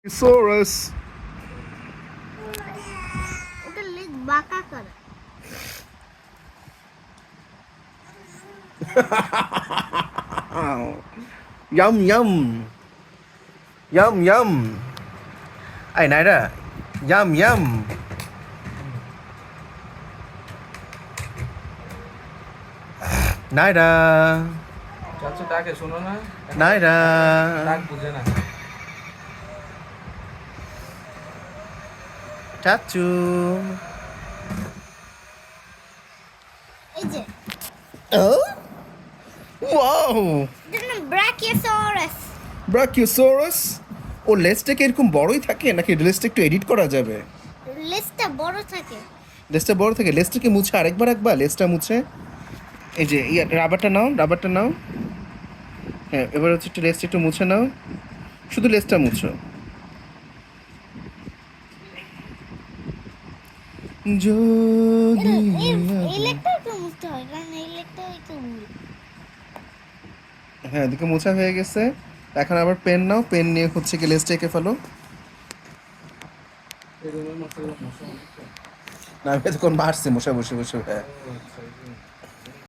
Thesaurus. ওটা লেজ বাঁকা করে। Yum yum. Yum yum. Ay Naira. Yum yum. Naira. চাচু ডাকে শোনো না, Naira. ডাক বুঝে না। Chachu. এই যে Oh? Wow. এটার নাম ব্রাকিওসরাস। Brachiosaurus. ও লেজটা কি এরকম বড়ই থাকে নাকি লেজটা একটু এডিট করা যাবে? লেজটা বড় থাকে। লেজটা বড় থাকে, লেজটাকে মুছে আরেকবার রাখবা, লেজটা মুছে। এই যে রাবারটা নাও, রাবারটা নাও। হ্যাঁ, এবার হচ্ছে একটু লেজটা একটু মুছে নাও, শুধু লেজটা মুছো। যদি এই লেগটা একটু মুছতে হয়, কারণ এই লেগটা একটু ভুল। হ্যাঁ, এদিকে মোছা হয়ে গেছে। এখন আবার পেন নাও, পেন নিয়ে হচ্ছে কি লেজটা এঁকে ফেলো। এই জন্য মশলা মশলা অনেক তো। না, আমি এতক্ষণ মারছি মশা বসে বসে। হ্যাঁ, ও আচ্ছা, এই জন্য।